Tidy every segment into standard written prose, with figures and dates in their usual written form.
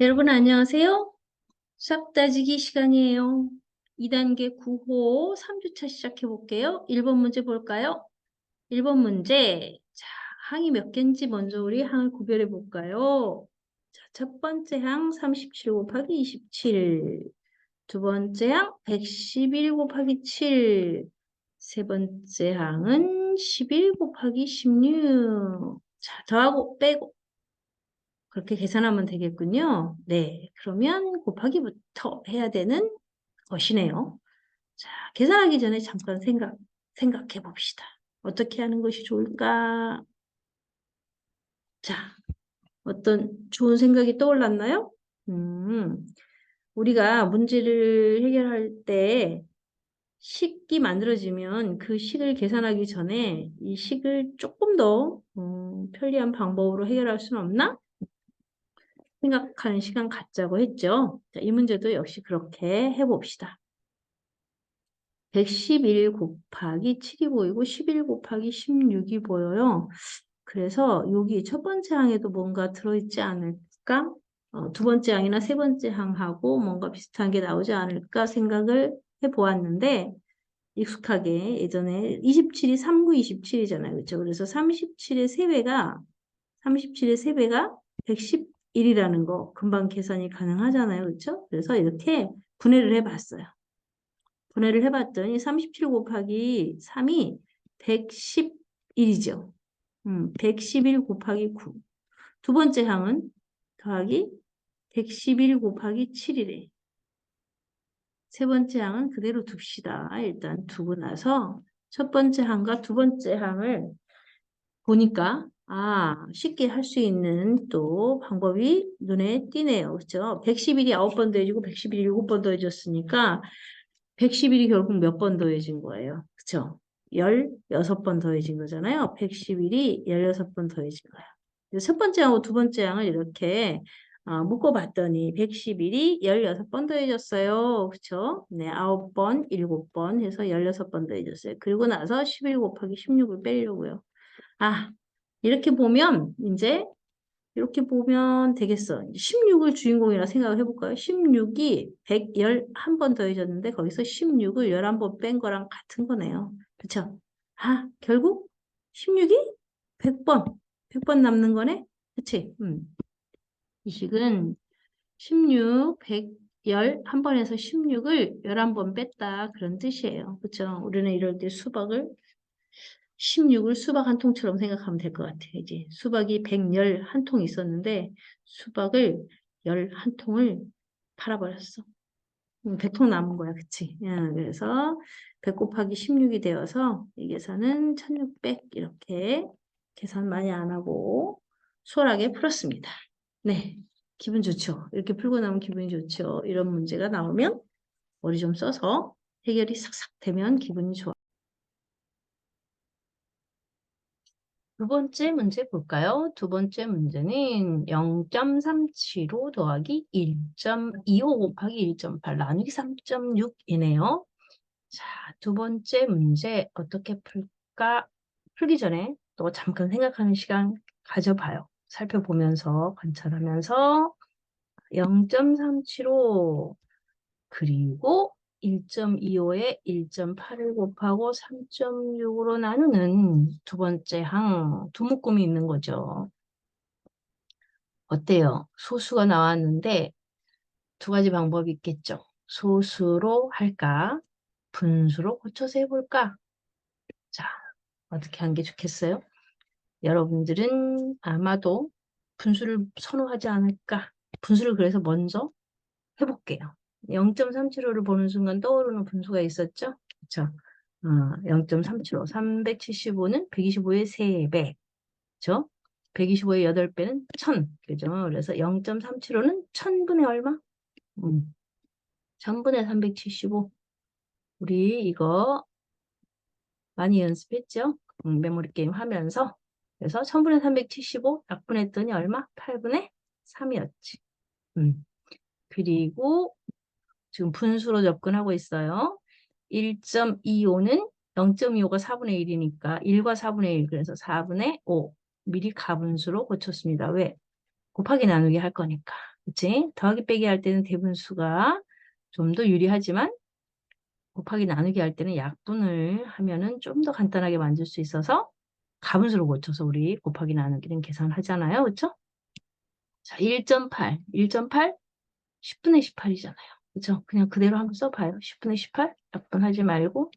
여러분 안녕하세요. 싹 따지기 시간이에요. 2단계 9호 3주차 시작해 볼게요. 1번 문제 볼까요? 1번 문제. 자, 항이 몇 개인지 먼저 우리 항을 구별해 볼까요? 자, 첫 번째 항 37 곱하기 27. 두 번째 항 111 곱하기 7. 세 번째 항은 11 곱하기 16. 자, 더하고 빼고 그렇게 계산하면 되겠군요. 네, 그러면 곱하기부터 해야 되는 것이네요. 자, 계산하기 전에 잠깐 생각해 봅시다. 어떻게 하는 것이 좋을까? 자, 어떤 좋은 생각이 떠올랐나요? 우리가 문제를 해결할 때 식이 만들어지면 그 식을 계산하기 전에 이 식을 조금 더 편리한 방법으로 해결할 수는 없나? 생각하는 시간 갖자고 했죠. 자, 이 문제도 역시 그렇게 해봅시다. 111 곱하기 7이 보이고 11 곱하기 16이 보여요. 그래서 여기 첫 번째 항에도 뭔가 들어있지 않을까? 두 번째 항이나 세 번째 항하고 뭔가 비슷한 게 나오지 않을까 생각을 해보았는데 익숙하게 예전에 27이 39, 27이잖아요. 그렇죠? 그래서 37의 3배가 111이라는 거 금방 계산이 가능하잖아요. 그렇죠? 그래서 이렇게 분해를 해봤어요. 분해를 해봤더니 37 곱하기 3이 111이죠. 111 곱하기 9. 두 번째 항은 더하기 111 곱하기 7이래. 세 번째 항은 그대로 둡시다. 일단 두고 나서 첫 번째 항과 두 번째 항을 보니까 쉽게 할 수 있는 또 방법이 눈에 띄네요. 그렇죠? 111이 9번 더해지고 111이 7번 더해졌으니까 111이 결국 몇 번 더해진 거예요. 그렇죠? 16번 더해진 거잖아요. 111이 16번 더해진 거예요. 그래서 첫 번째 항하고 두 번째 항을 이렇게 묶어봤더니 111이 16번 더해졌어요. 그렇죠? 네, 9번, 7번 해서 16번 더해졌어요. 그리고 나서 11 곱하기 16을 빼려고요. 이렇게 보면 이렇게 보면 되겠어. 16을 주인공이라 생각을 해볼까요? 16이 111번 더해졌는데 거기서 16을 11번 뺀 거랑 같은 거네요. 그쵸? 결국 16이 100번 남는 거네? 그치? 이 식은 16, 111번에서 16을 11번 뺐다 그런 뜻이에요. 그쵸? 우리는 이럴 때 수박을 16을 수박 한 통처럼 생각하면 될 것 같아요. 이제 수박이 111통 있었는데 수박을 11통을 팔아버렸어. 100통 남은 거야. 그치? 그래서 100 곱하기 16이 되어서 이 계산은 1600 이렇게 계산 많이 안 하고 수월하게 풀었습니다. 네. 기분 좋죠? 이렇게 풀고 나면 기분이 좋죠? 이런 문제가 나오면 머리 좀 써서 해결이 싹싹 되면 기분이 좋아. 두 번째 문제 볼까요? 두 번째 문제는 0.375 더하기 1.25 곱하기 1.8 나누기 3.6이네요. 자, 두 번째 문제 어떻게 풀까? 풀기 전에 또 잠깐 생각하는 시간 가져봐요. 살펴보면서 관찰하면서 0.375 그리고 1.25에 1.8을 곱하고 3.6으로 나누는 두 번째 항, 두 묶음이 있는 거죠. 어때요? 소수가 나왔는데 두 가지 방법이 있겠죠. 소수로 할까? 분수로 고쳐서 해볼까? 자, 어떻게 하는 게 좋겠어요? 여러분들은 아마도 분수를 선호하지 않을까? 분수를 그래서 먼저 해볼게요. 0.375를 보는 순간 떠오르는 분수가 있었죠? 그쵸? 0.375. 375는 125의 3배. 그죠? 125의 8배는 1000. 그죠? 그래서 0.375는 1000분의 얼마? 1000분의 375. 우리 이거 많이 연습했죠? 메모리 게임 하면서. 그래서 1000분의 375 약분했더니 얼마? 8분의 3이었지. 그리고 지금 분수로 접근하고 있어요. 1.25는 0.25가 4분의 1이니까 1과 4분의 1 그래서 4분의 5 미리 가분수로 고쳤습니다. 왜? 곱하기 나누기 할 거니까. 그치? 더하기 빼기 할 때는 대분수가 좀 더 유리하지만 곱하기 나누기 할 때는 약분을 하면은 좀 더 간단하게 만들 수 있어서 가분수로 고쳐서 우리 곱하기 나누기는 계산하잖아요. 그쵸? 자, 1.8. 10분의 18이잖아요. 그죠? 그냥 그대로 한번 써봐요. 10분의 18? 약분하지 말고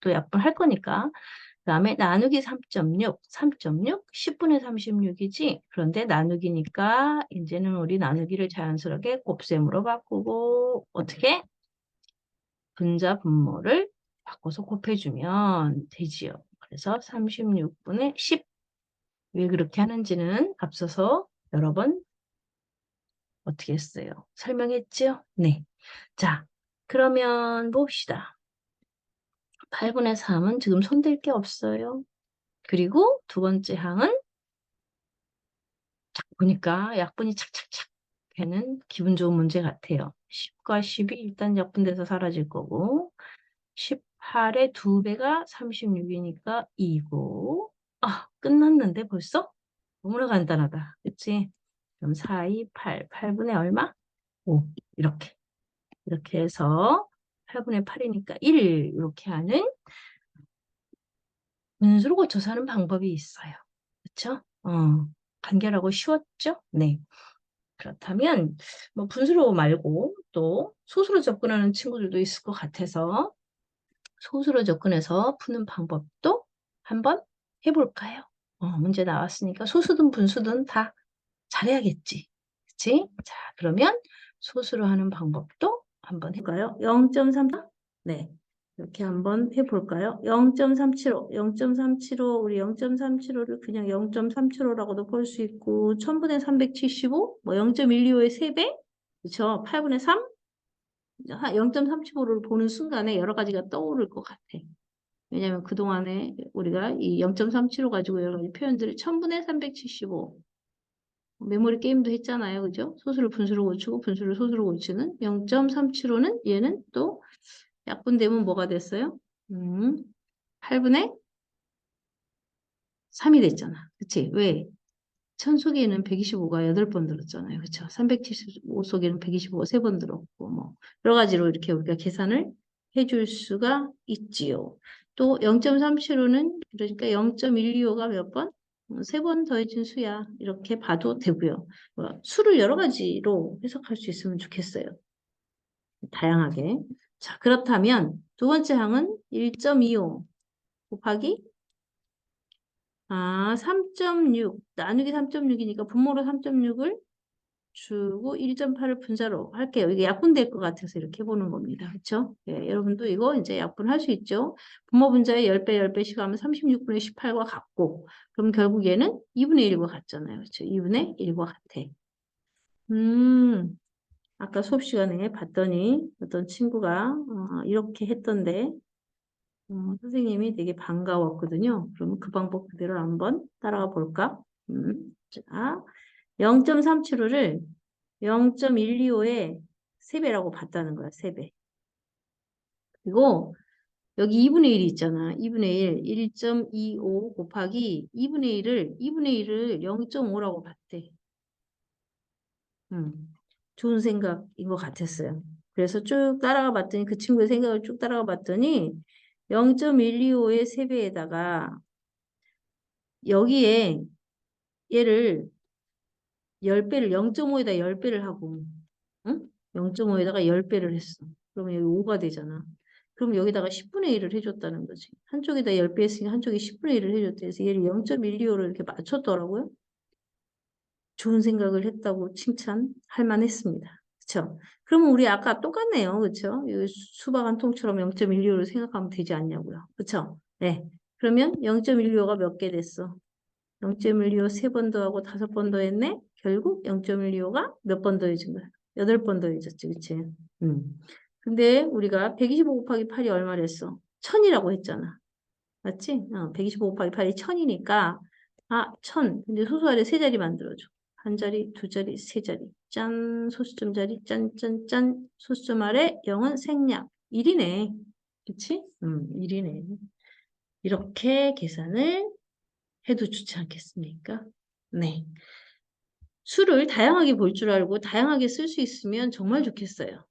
또 약분할 거니까. 그 다음에 나누기 3.6. 10분의 36이지? 그런데 나누기니까 이제는 우리 나누기를 자연스럽게 곱셈으로 바꾸고 어떻게? 분자 분모를 바꿔서 곱해주면 되지요. 그래서 36분의 10. 왜 그렇게 하는지는 앞서서 여러 번 어떻게 했어요? 설명했죠? 네. 자, 그러면 봅시다. 8분의 3은 지금 손댈 게 없어요. 그리고 두 번째 항은 보니까 약분이 착착착 되는 기분 좋은 문제 같아요. 10과 10이 일단 약분돼서 사라질 거고 18의 2배가 36이니까 2고 끝났는데 벌써? 너무나 간단하다. 그치? 그럼 4, 2, 8. 8분의 얼마? 5. 이렇게 해서 8분의 8이니까 1 이렇게 하는 분수를 고쳐서 하는 방법이 있어요. 그쵸? 간결하고 쉬웠죠? 네. 그렇다면 뭐 분수로 말고 또 소수로 접근하는 친구들도 있을 것 같아서 소수로 접근해서 푸는 방법도 한번 해볼까요? 문제 나왔으니까 소수든 분수든 다 잘해야겠지. 그치? 자, 그러면 소수로 하는 방법도 한번 해볼까요? 0.3, 네. 이렇게 한번 해볼까요? 0.375, 0.375, 우리 0.375를 그냥 0.375라고도 볼 수 있고, 1000분의 375, 뭐 0.125의 3배? 그쵸? 8분의 3? 0.375를 보는 순간에 여러 가지가 떠오를 것 같아. 왜냐면 그동안에 우리가 이 0.375 가지고 여러 가지 표현들을 1000분의 375, 메모리 게임도 했잖아요. 그죠? 소수를 분수로 고치고 분수를 소수로 고치는 0.375는 얘는 또 약분되면 뭐가 됐어요? 8분의 3이 됐잖아. 그치? 왜? 1000 속에는 125가 8번 들었잖아요. 그쵸? 375 속에는 125가 3번 들었고, 뭐, 여러 가지로 이렇게 우리가 계산을 해줄 수가 있지요. 또 0.375는 그러니까 0.125가 몇 번? 3번 더해진 수야. 이렇게 봐도 되고요. 수를 여러 가지로 해석할 수 있으면 좋겠어요. 다양하게. 자, 그렇다면 두 번째 항은 1.25 곱하기 3.6 나누기 3.6이니까 분모로 3.6을 주고 1.8을 분자로 할게요. 이게 약분될 것 같아서 이렇게 해보는 겁니다. 그렇죠? 예, 여러분도 이거 이제 약분할 수 있죠. 분모 분자의 10배, 10배씩 하면 36분의 18과 같고 그럼 결국 얘는 2분의 1과 같잖아요. 그렇죠? 2분의 1과 같아. 아까 수업 시간에 봤더니 어떤 친구가 이렇게 했던데 선생님이 되게 반가웠거든요. 그러면 그 방법 그대로 한번 따라가 볼까? 자, 0.375를 0.125의 3배라고 봤다는 거야, 3배. 그리고 여기 2분의 1이 있잖아. 2분의 1, 1.25 곱하기 2분의 1을 0.5라고 봤대. 좋은 생각인 것 같았어요. 그래서 쭉 따라가 봤더니 그 친구의 생각을 쭉 따라가 봤더니 0.125의 3배에다가 여기에 얘를 10배를 0.5에다 10배를 하고 응? 0.5에다가 10배를 했어. 그러면 여기 5가 되잖아. 그럼 여기다가 10분의 1을 해줬다는 거지. 한쪽에다 10배 했으니까 한쪽에 10분의 1을 해줬대. 그래서 얘를 0.125로 이렇게 맞췄더라고요. 좋은 생각을 했다고 칭찬할 만했습니다. 그쵸? 그러면 우리 아까 똑같네요. 그쵸? 이 수박 한 통처럼 0.125를 생각하면 되지 않냐고요. 그쵸? 네. 그러면 0.125가 몇 개 됐어? 0.125 3번 더하고 5번 더했네? 결국 0.125가 몇 번 더해진 거야? 8번 더해졌지, 그치? 근데 우리가 125 곱하기 8이 얼마랬어? 1000이라고 했잖아. 맞지? 125 곱하기 8이 1000이니까 1000. 근데 소수 아래 세 자리 만들어줘. 한 자리, 두 자리, 세 자리. 짠, 소수점 자리, 짠, 짠, 짠. 소수점 아래 0은 생략. 1이네. 그치? 1이네. 이렇게 계산을 해도 좋지 않겠습니까? 네. 수를 다양하게 볼 줄 알고 다양하게 쓸 수 있으면 정말 좋겠어요.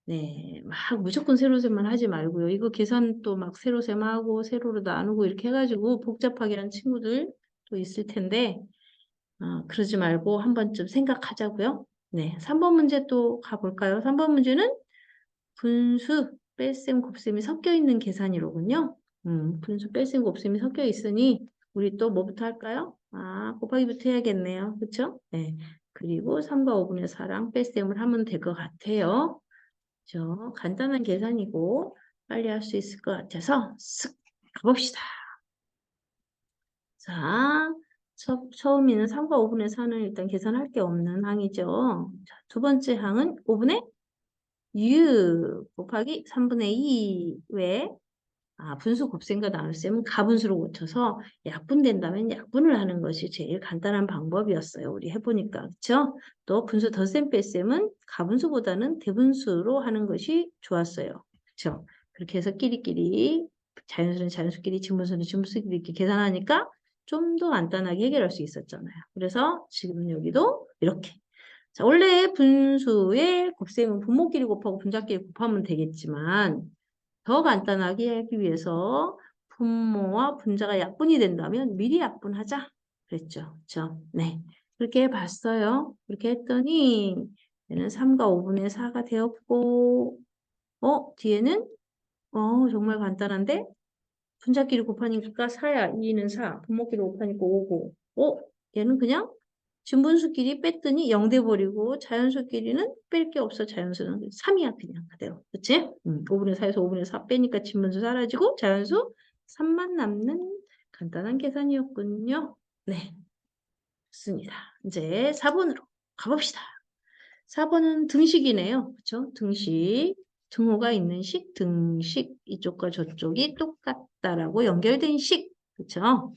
네, 막 무조건 세로세만 하지 말고요. 이거 계산 또 막 세로세마하고 세로로 나누고 이렇게 해가지고 복잡하게 하는 친구들 또 있을 텐데 그러지 말고 한 번쯤 생각하자고요. 네, 3번 문제 또 가볼까요? 3번 문제는 분수, 뺄셈, 곱셈이 섞여 있는 계산이로군요. 분수, 뺄셈, 곱셈이 섞여 있으니 우리 또 뭐부터 할까요? 곱하기부터 해야겠네요. 그쵸? 네. 그리고 3과 5분의 4랑 뺄셈을 하면 될 것 같아요. 그죠? 간단한 계산이고 빨리 할 수 있을 것 같아서 쓱 가봅시다. 자, 처음에는 3과 5분의 4는 일단 계산할 게 없는 항이죠. 자, 두 번째 항은 5분의 6 곱하기 3분의 2 왜? 분수 곱셈과 나눗셈은 가분수로 고쳐서 약분된다면 약분을 하는 것이 제일 간단한 방법이었어요. 우리 해보니까. 그쵸? 또 분수 덧셈 뺄셈은 가분수보다는 대분수로 하는 것이 좋았어요. 그쵸? 그렇게 해서 끼리끼리 자연수는 자연수끼리 진분수는 진분수끼리 이렇게 계산하니까 좀 더 간단하게 해결할 수 있었잖아요. 그래서 지금 여기도 이렇게. 자, 원래 분수의 곱셈은 분모끼리 곱하고 분자끼리 곱하면 되겠지만 더 간단하게 하기 위해서 분모와 분자가 약분이 된다면 미리 약분하자 그랬죠. 그렇죠? 네. 그렇게 해봤어요. 그렇게 했더니 얘는 3과 5분의 4가 되었고 뒤에는 정말 간단한데 분자끼리 곱하니까 4야. 2는 4. 분모끼리 곱하니까 5고 얘는 그냥 진분수끼리 뺐더니 0 돼버리고 자연수끼리는 뺄 게 없어. 자연수는 3이야 그냥 그대로. 그치? 5분의 4에서 5분의 4 빼니까 진분수 사라지고 자연수 3만 남는 간단한 계산이었군요. 네, 좋습니다. 이제 4번으로 가봅시다. 4번은 등식이네요. 그쵸? 등식. 등호가 있는 식, 등식. 이쪽과 저쪽이 똑같다라고 연결된 식. 그쵸?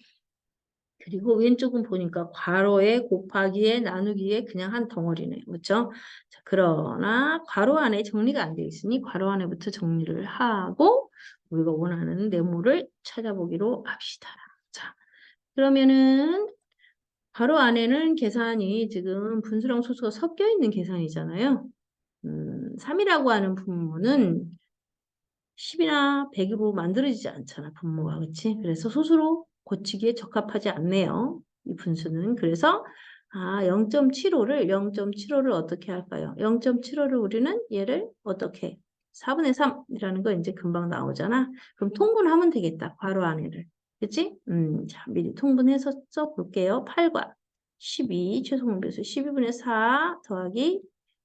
그리고 왼쪽은 보니까 괄호에 곱하기에 나누기에 그냥 한 덩어리네요. 그렇죠? 자, 그러나 괄호 안에 정리가 안 돼 있으니 괄호 안에부터 정리를 하고 우리가 원하는 네모를 찾아보기로 합시다. 자, 그러면은 괄호 안에는 계산이 지금 분수랑 소수가 섞여 있는 계산이잖아요. 3이라고 하는 분모는 10이나 100으로 만들어지지 않잖아, 분모가. 그치? 그래서 소수로 고치기에 적합하지 않네요. 이 분수는. 그래서 0.75를 어떻게 할까요? 0.75를 우리는 얘를 어떻게? 4분의 3이라는 거 이제 금방 나오잖아. 그럼 통분하면 되겠다. 괄호 안에를. 그치? 자, 미리 통분해서 써볼게요. 8과 12, 최소공배수 12분의 4 더하기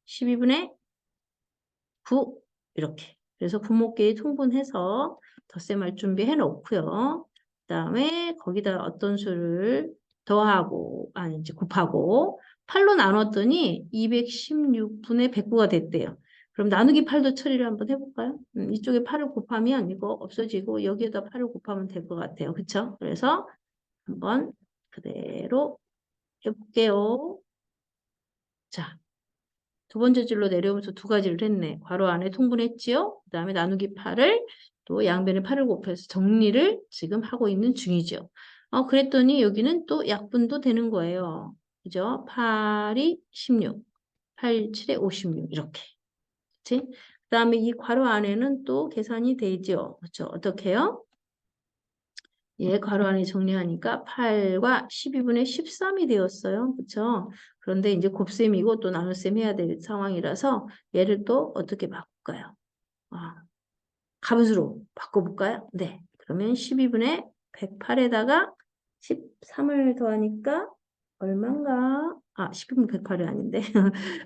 12분의 9 이렇게. 그래서 분모끼리 통분해서 덧셈할 준비해 놓고요. 그 다음에 거기다 어떤 수를 더하고 이제 곱하고 8로 나눴더니 216분의 109가 됐대요. 그럼 나누기 8도 처리를 한번 해볼까요? 이쪽에 8을 곱하면 이거 없어지고 여기에다 8을 곱하면 될 것 같아요. 그쵸? 그래서 한번 그대로 해볼게요. 자, 두 번째 줄로 내려오면서 두 가지를 했네. 괄호 안에 통분했지요? 그 다음에 나누기 8을 또 양변에 8을 곱해서 정리를 지금 하고 있는 중이죠. 그랬더니 여기는 또 약분도 되는 거예요. 그죠? 8이 16, 8, 7에 56 이렇게. 그치? 그 다음에 이 괄호 안에는 또 계산이 되죠. 그렇죠? 어떻게 해요? 괄호 안에 정리하니까 8과 12분의 13이 되었어요. 그렇죠? 그런데 이제 곱셈이고 또 나눗셈 해야 될 상황이라서 얘를 또 어떻게 바꿀까요? 가분수로 바꿔볼까요? 네. 그러면 12분의 108에다가 13을 더하니까 얼마인가? 12분의 108이 아닌데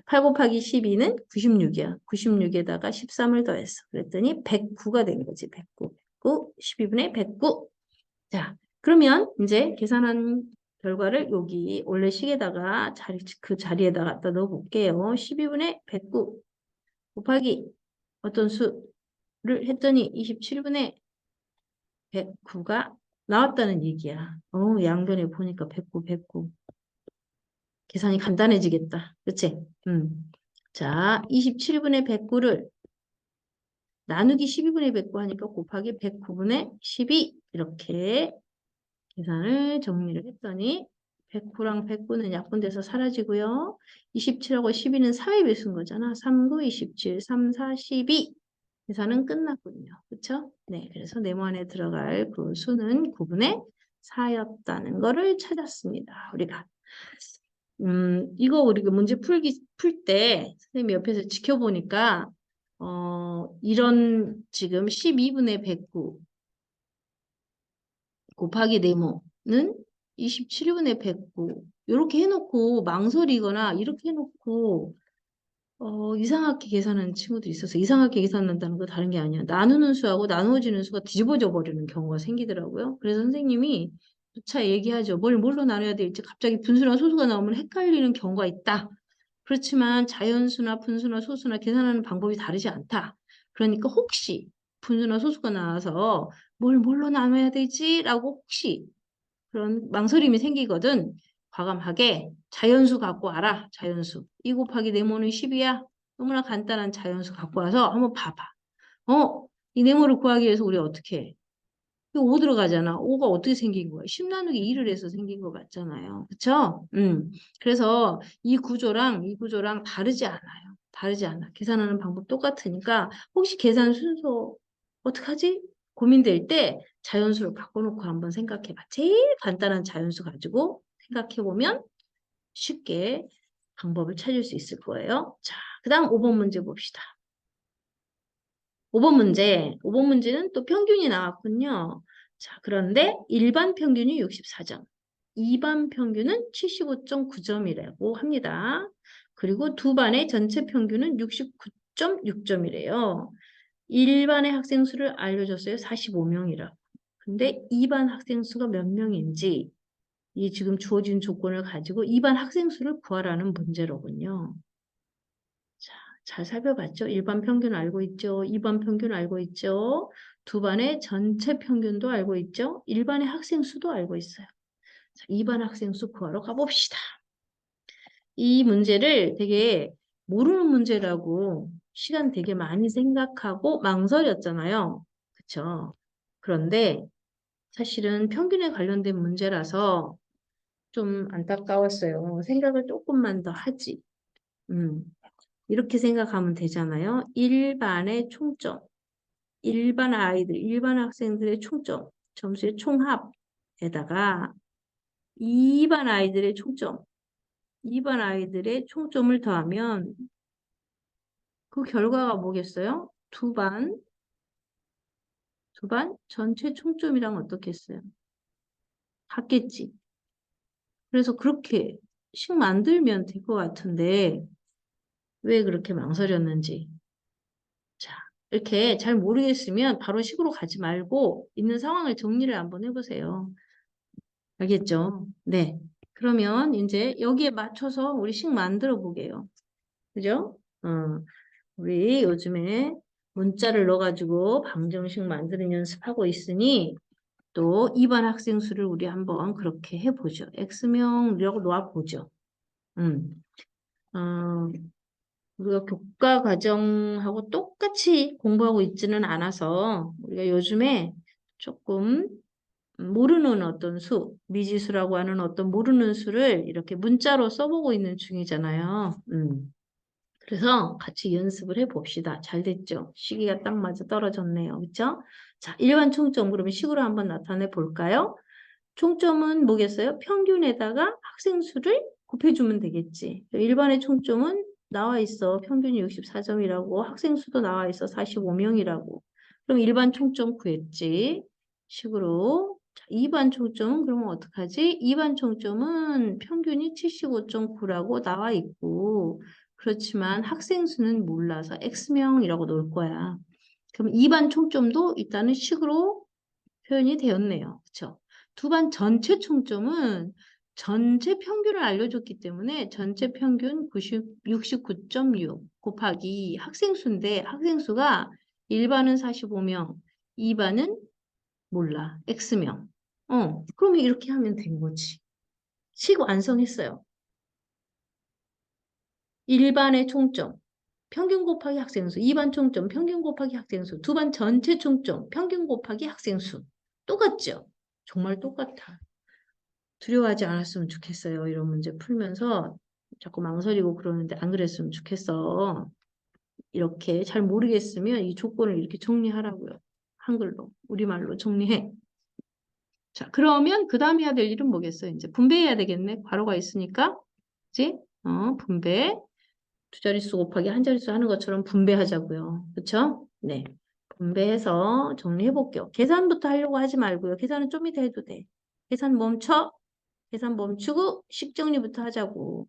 8 곱하기 12는 96이야. 96에다가 13을 더했어. 그랬더니 109가 된 거지. 109. 12분의 109. 자, 그러면 이제 계산한 결과를 여기 원래 식에다가 그 자리에다 갖다 넣어 볼게요. 12분의 109 곱하기 어떤 수를 했더니 27분의 109가 나왔다는 얘기야. 양변에 보니까 109, 109. 계산이 간단해지겠다. 그치? 자, 27분의 109를 나누기 12분의 109 하니까 곱하기 109분의 12 이렇게 계산을 정리를 했더니 109랑 109는 약분돼서 사라지고요. 27하고 12는 사회배수인 거잖아. 3, 9, 27, 3, 4, 12. 계산은 끝났군요. 그쵸? 네, 그래서 네모 안에 들어갈 그 수는 9분의 4였다는 거를 찾았습니다. 우리가. 이거 우리가 문제 풀 때 선생님이 옆에서 지켜보니까 이런 지금 12분의 109 곱하기 네모는 27분의 109 이렇게 해놓고 망설이거나 이렇게 해놓고 이상하게 계산하는 친구도 있어서 이상하게 계산한다는 거 다른 게 아니야. 나누는 수하고 나누어지는 수가 뒤집어져 버리는 경우가 생기더라고요. 그래서 선생님이 누차 얘기하죠. 뭘로 나눠야 될지 갑자기 분수랑 소수가 나오면 헷갈리는 경우가 있다. 그렇지만 자연수나 분수나 소수나 계산하는 방법이 다르지 않다. 그러니까 혹시 분수나 소수가 나와서 뭘로 나눠야 되지? 라고 혹시 그런 망설임이 생기거든. 과감하게 자연수 갖고 와라. 자연수. 2 곱하기 네모는 10이야. 너무나 간단한 자연수 갖고 와서 한번 봐봐. 이 네모를 구하기 위해서 우리 어떻게 해? 이거 5 들어가잖아. 5가 어떻게 생긴 거야? 10 나누기 2를 해서 생긴 것 같잖아요. 그쵸? 그래서 이 구조랑 다르지 않아요. 다르지 않아. 계산하는 방법 똑같으니까 혹시 계산 순서 어떡하지? 고민될 때 자연수를 바꿔놓고 한번 생각해봐. 제일 간단한 자연수 가지고 생각해보면 쉽게 방법을 찾을 수 있을 거예요. 자, 그 다음 5번 문제 봅시다. 5번 문제는 또 평균이 나왔군요. 자, 그런데 일반 평균이 64점, 이반 평균은 75.9점이라고 합니다. 그리고 두 반의 전체 평균은 69.6점이래요. 일반의 학생 수를 알려줬어요. 45명이라고. 근데 2반 학생 수가 몇 명인지 이 지금 주어진 조건을 가지고 2반 학생 수를 구하라는 문제로군요. 자, 잘 살펴봤죠? 1반 평균 알고 있죠? 2반 평균 알고 있죠? 두 반의 전체 평균도 알고 있죠? 1반의 학생 수도 알고 있어요. 자, 2반 학생 수 구하러 가봅시다. 이 문제를 되게 모르는 문제라고 시간 되게 많이 생각하고 망설였잖아요. 그쵸? 그런데 사실은 평균에 관련된 문제라서 좀 안타까웠어요. 생각을 조금만 더 하지. 음, 이렇게 생각하면 되잖아요. 일반의 총점, 일반 학생들의 총점, 점수의 총합에다가 2반 아이들의 총점, 2반 아이들의 총점을 더하면 그 결과가 뭐겠어요? 두 반 전체 총점이랑 어떻겠어요? 같겠지. 그래서 그렇게 식 만들면 될 것 같은데 왜 그렇게 망설였는지. 자, 이렇게 잘 모르겠으면 바로 식으로 가지 말고 있는 상황을 정리를 한번 해보세요. 알겠죠? 네. 그러면 이제 여기에 맞춰서 우리 식 만들어 보게요. 그죠? 우리 요즘에 문자를 넣어가지고 방정식 만드는 연습하고 있으니 또 2반 학생 수를 우리 한번 그렇게 해보죠. X명이라고 놓아보죠. 음. 어, 우리가 교과 과정하고 똑같이 공부하고 있지는 않아서 우리가 요즘에 조금 모르는 어떤 수, 미지수라고 하는 어떤 모르는 수를 이렇게 문자로 써보고 있는 중이잖아요. 그래서 같이 연습을 해봅시다. 잘 됐죠? 시기가 딱 맞아 떨어졌네요. 그렇죠? 자, 일반 총점 그러면 식으로 한번 나타내 볼까요? 총점은 뭐겠어요? 평균에다가 학생 수를 곱해주면 되겠지. 일반의 총점은 나와 있어. 평균이 64점이라고 학생 수도 나와 있어. 45명이라고. 그럼 일반 총점 구했지. 식으로. 자, 2반 총점은 그러면 어떡하지? 2반 총점은 평균이 75.9라고 나와 있고 그렇지만 학생 수는 몰라서 X명이라고 놓을 거야. 그럼 2반 총점도 일단은 식으로 표현이 되었네요. 그렇죠? 두 반 전체 총점은 전체 평균을 알려줬기 때문에 전체 평균 69.6 곱하기 학생 수인데 학생 수가 1반은 45명, 2반은 몰라. X명. 그러면 이렇게 하면 된 거지. 식 완성했어요. 1반의 총점, 평균 곱하기 학생수, 2반 총점, 평균 곱하기 학생수, 두 반 전체 총점, 평균 곱하기 학생수. 똑같죠? 정말 똑같아. 두려워하지 않았으면 좋겠어요. 이런 문제 풀면서 자꾸 망설이고 그러는데 안 그랬으면 좋겠어. 이렇게 잘 모르겠으면 이 조건을 이렇게 정리하라고요. 한글로, 우리말로 정리해. 자, 그러면 그 다음 해야 될 일은 뭐겠어요? 이제 분배해야 되겠네. 괄호가 있으니까. 그치? 분배. 두 자릿수 곱하기 한 자릿수 하는 것처럼 분배하자고요. 그쵸? 네. 분배해서 정리해 볼게요. 계산부터 하려고 하지 말고요. 계산은 좀 이따 해도 돼. 계산 멈춰. 계산 멈추고 식 정리부터 하자고.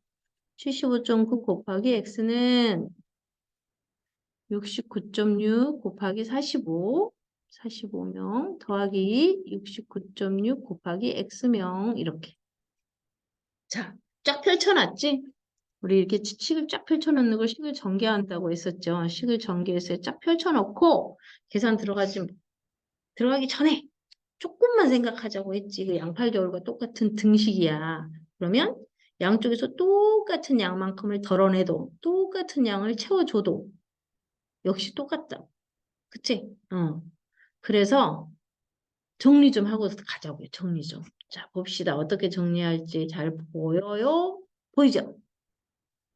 75.9 곱하기 x는 69.6 곱하기 45, 45명 더하기 69.6 곱하기 x명 이렇게. 자, 쫙 펼쳐놨지? 우리 이렇게 식을 쫙 펼쳐놓는 걸 식을 전개한다고 했었죠. 식을 전개해서 쫙 펼쳐놓고 계산 들어가기 전에 조금만 생각하자고 했지. 그 양팔겨울과 똑같은 등식이야. 그러면 양쪽에서 똑같은 양만큼을 덜어내도 똑같은 양을 채워줘도 역시 똑같다. 그치? 그래서 정리 좀 하고 가자고요. 정리 좀. 자, 봅시다. 어떻게 정리할지 잘 보여요? 보이죠?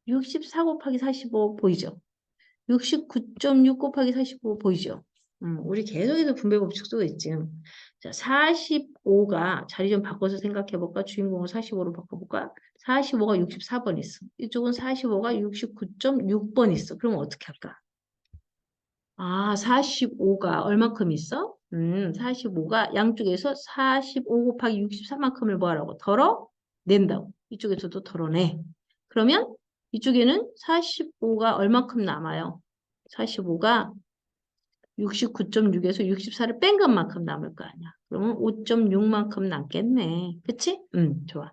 64 곱하기 45 보이죠? 69.6 곱하기 45 보이죠? 우리 계속해서 분배 법칙 쓰고 있지. 자, 45가 자리 좀 바꿔서 생각해 볼까? 주인공을 45로 바꿔볼까? 45가 64번 있어. 이쪽은 45가 69.6번 있어. 그럼 어떻게 할까? 45가 얼마큼 있어? 45가 양쪽에서 45 곱하기 64만큼을 뭐하라고? 덜어낸다고. 이쪽에서도 덜어내. 그러면 이쪽에는 45가 얼마큼 남아요? 45가 69.6에서 64를 뺀 것만큼 남을 거 아니야. 그러면 5.6만큼 남겠네. 그치? 좋아.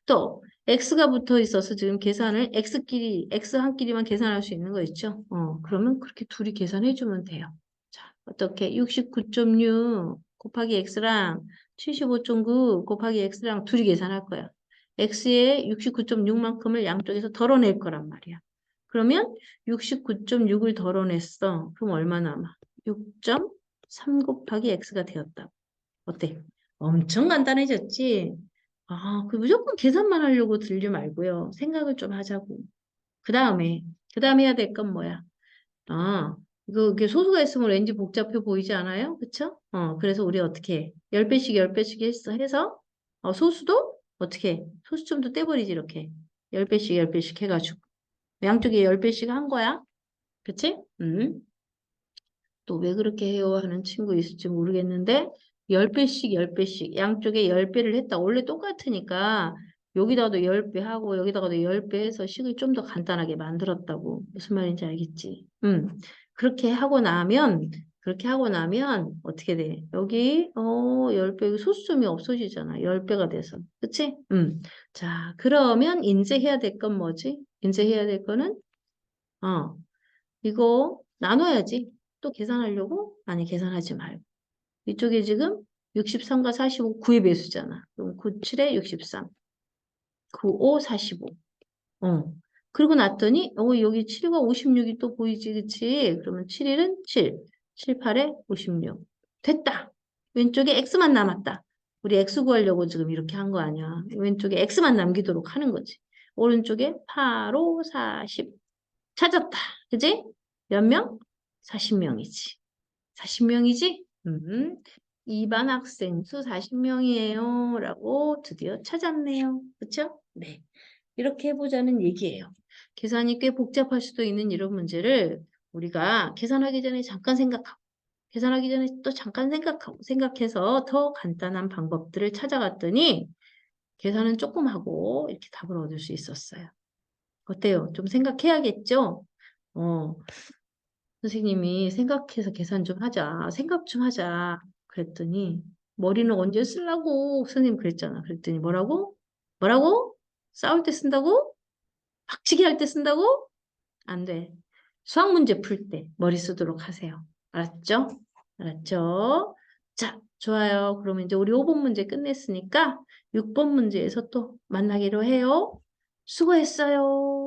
또 x가 붙어 있어서 지금 계산을 x 한 끼리만 계산할 수 있는 거 있죠? 그러면 그렇게 둘이 계산해 주면 돼요. 자, 어떻게 69.6 곱하기 x랑 75.9 곱하기 x랑 둘이 계산할 거야. x의 69.6만큼을 양쪽에서 덜어낼 거란 말이야. 그러면 69.6을 덜어냈어. 그럼 얼마 남아? 6.3 곱하기 x가 되었다. 어때? 엄청 간단해졌지? 그 무조건 계산만 하려고 들지 말고요. 생각을 좀 하자고. 그 다음에 해야 될 건 뭐야? 이게 소수가 있으면 왠지 복잡해 보이지 않아요? 그쵸? 그래서 우리 어떻게 해? 10배씩 10배씩 해서, 소수도 어떻게 해? 소수점도 떼버리지, 이렇게. 10배씩 10배씩 해가지고. 양쪽에 10배씩 한 거야. 그치? 또 왜 그렇게 해요 하는 친구 있을지 모르겠는데 10배씩 10배씩 양쪽에 10배를 했다. 원래 똑같으니까 여기다가도 10배 하고 여기다가도 10배 해서 식을 좀 더 간단하게 만들었다고. 무슨 말인지 알겠지? 그렇게 하고 나면 어떻게 돼? 여기 10배 소수점이 없어지잖아. 10배가 돼서. 그치? 자, 그러면 이제 해야 될 건 뭐지? 이제 해야 될 거는 이거 나눠야지. 또 계산하려고? 아니, 계산하지 말고. 이쪽에 지금 63과 45, 9의 배수잖아. 그럼 9, 7에 63. 9, 5, 45. 그리고 났더니, 여기 7과 56이 또 보이지, 그치? 그러면 7일은 7, 7, 8에 56. 됐다. 왼쪽에 X만 남았다. 우리 X 구하려고 지금 이렇게 한 거 아니야. 왼쪽에 X만 남기도록 하는 거지. 오른쪽에 8, 5, 40. 찾았다. 그지? 몇 명? 40명이지. 40명이지? 2반 학생 수 40명이에요. 라고 드디어 찾았네요. 그쵸? 네. 이렇게 해보자는 얘기예요. 계산이 꽤 복잡할 수도 있는 이런 문제를 우리가 계산하기 전에 잠깐 생각하고, 계산하기 전에 또 잠깐 생각해서 더 간단한 방법들을 찾아갔더니 계산은 조금 하고 이렇게 답을 얻을 수 있었어요. 어때요? 좀 생각해야겠죠? 어, 선생님이 생각해서 계산 좀 하자. 생각 좀 하자. 그랬더니 머리는 언제 쓰려고 선생님 그랬잖아. 그랬더니 뭐라고? 뭐라고? 싸울 때 쓴다고? 박치기 할 때 쓴다고? 안 돼. 수학 문제 풀 때 머리 쓰도록 하세요. 알았죠? 알았죠? 자, 좋아요. 그러면 이제 우리 5번 문제 끝냈으니까 6번 문제에서 또 만나기로 해요. 수고했어요.